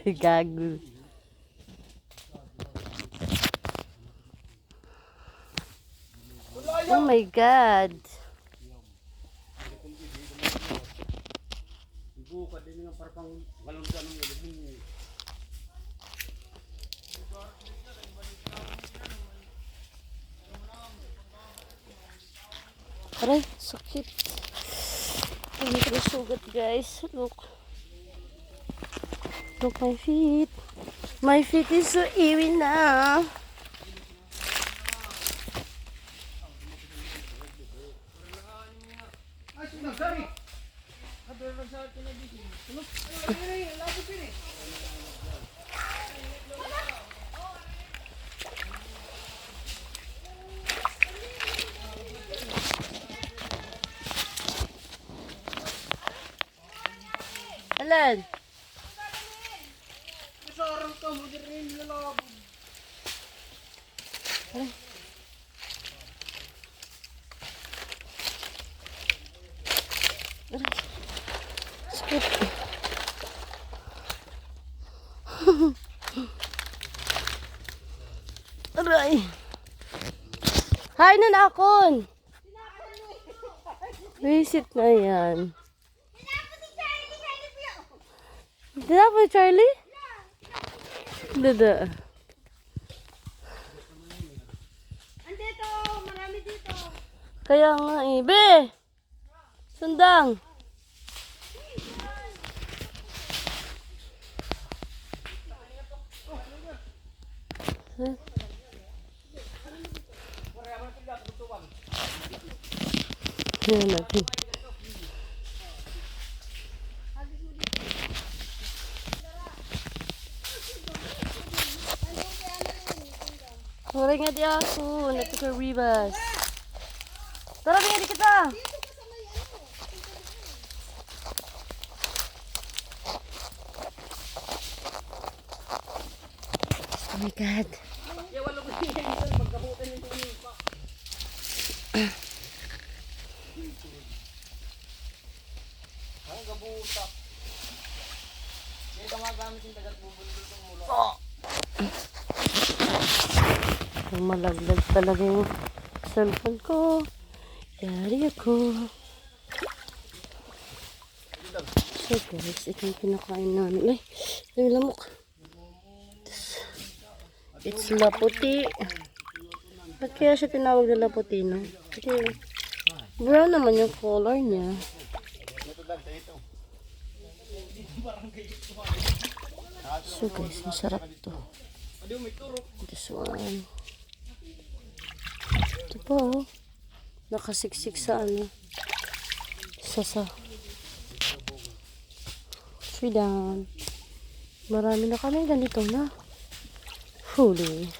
Gago. Oh my God. Aray, sakit. Hindi ko sugat, guys. Look. Look my feet. My feet is so eerie now. Alan? Sakit. Aray. Hay na akon. Visit na yan. Tinapon Charlie? Dada. Andito, marami dito. Kaya nga eh. Be! Sundang! Yan natin. Sorry nga di ako. Nagkakaribas. Tara, nga di kita. Oh my God. Oh. Malaglag talaga yung cellphone ko. Yari ako. So guys, ito yung pinakain namin. Ay, yung lamok. It's laputi. Ba't kaya siya tinawag na laputi, no? Kasi brown naman yung color niya. So guys, masarap to. This one. Ito po, oh. Nakasiksik sa ano. Sa. Down. Marami na kami ganito na. Huli.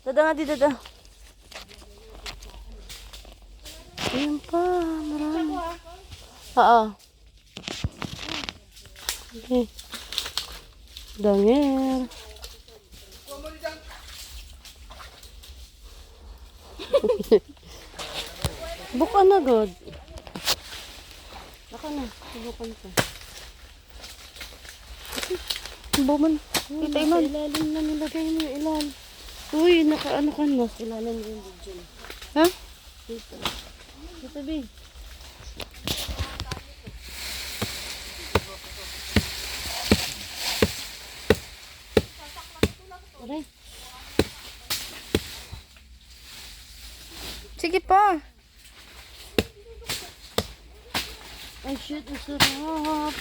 Dada nga di dada. Ayan pa, marami. Oo. Okay. Danger. Bukan na god. Baka na, bukan pa. Buman. Kita iman. Ilalim na nilagay mo yung ilan. Uy, nakaano ka na. Ilalim mo yung video. Ha? Dito. Dito, babe. Aray. Sige pa. Ay, shit, ang sarap.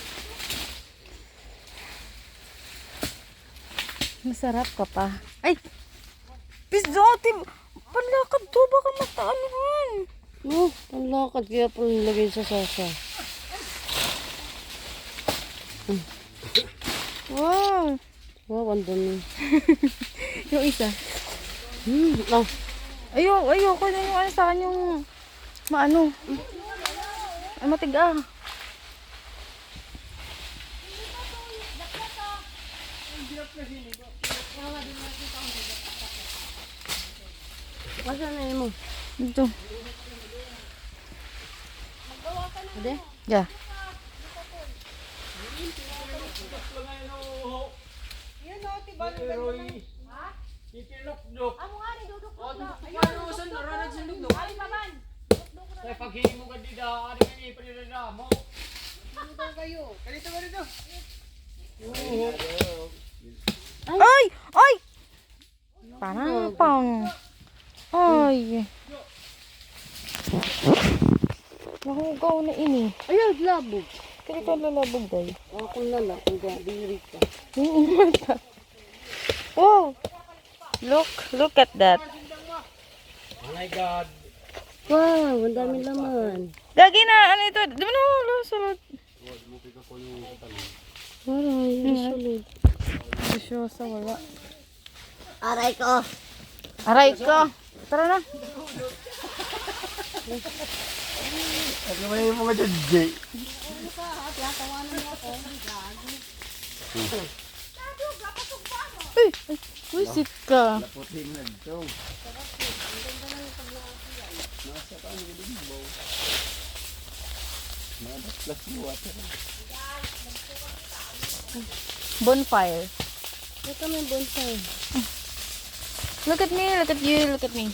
Masarap ka pa. Ay! Pisote! Panlakad to. Baka mataanuhan. No, panlakad. Kaya pala nilagay sa sasa. Wow! Wow, ang dami. Yung isa. Oh. Ayoko na yung ano sa akin yung maano. Ay, matiga. Masa na yun mo? Dito. Magawa ka na Ade? Yeah. Ay! Ay! Panapang. Ay. Nahugaw na ini. Ayun, labog. Kaya ka lalabog dahil. Ako na lang, kung gabi ka. Yung mata. Oh! Look at that. Oh my God. Wow, ang daming laman. Gagi na, ano ito? Di ba na, sulod. Aray, solid. Bisyosa, wala. Aray ko. Aray ko. Tara na. Ano ba yung mga dyan, Jay? Ay, wisit ka. Puti na ito. Plus water. Bonfire. May kami bonsai. Look at me, look at you, look at me.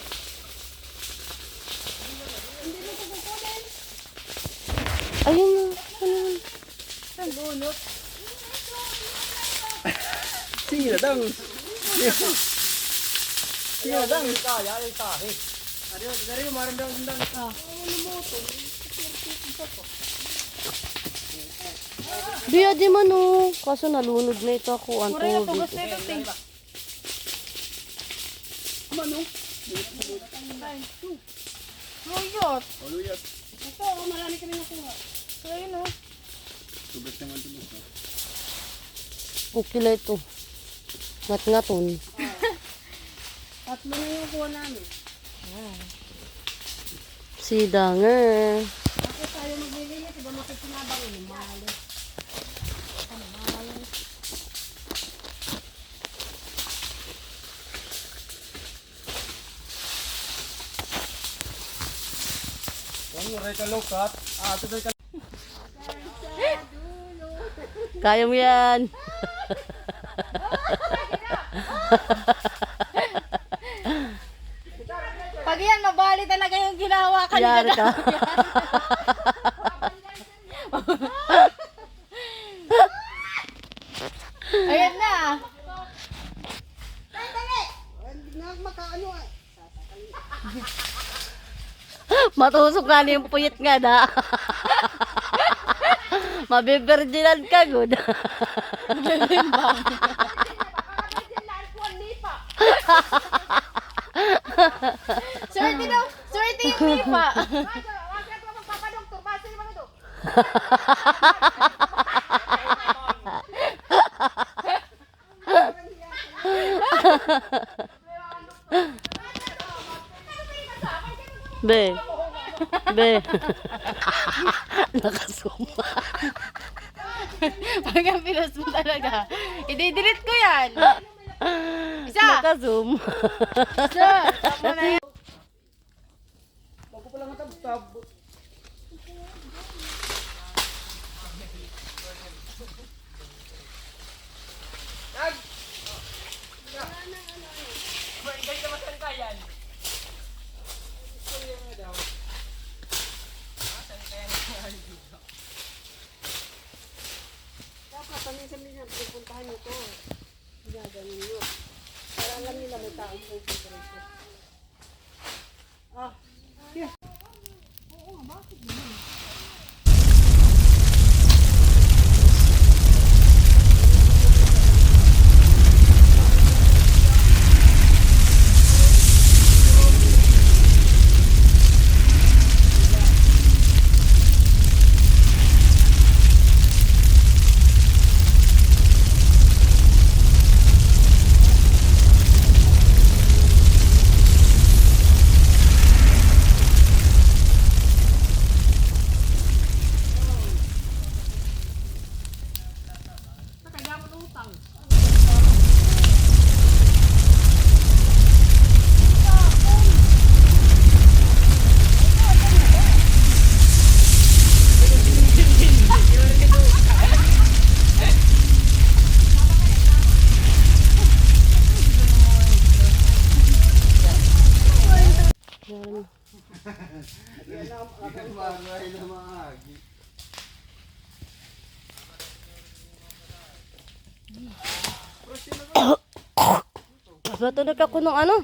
Ayun na. Ano? Sige na dang. Sige na dang. Biya di man oh. Kaso nalunod na ito ako. Ang Mura na tubig. tugas na ito, ting. Luyot. Oluyat. Ito, marami kami nakuha. Ayun o. Tubig naman ito. Okay lang ito. Ngat-ngaton. Tatlo na yung kuha namin. Si Danger. Ako tayo maglilinis, iba makikinabang yun. Mahal. Ano rin kalukat? Ito rin Kaya mo yan. Pag yan, mabali talaga yung ginawa ka Yari ka. Ayan na. Matusok nga niya yung puyit nga na. Mabivirginan ka, good. Swerte yung lipa. Be. Be. Nakasuma. Pag ang pinost mo talaga, i-delete ko yan. Isa. Nakazoom. Isa. Tama na yan. Bago pa lang matabtab. Dapat paminsan nila pupuntahan nyo to. Gaganin nyo. Para alam nila may taong pupunta rito. Ah, yeah. Oo, bakit naman? Aray na maagi. Matunog ako ng ano?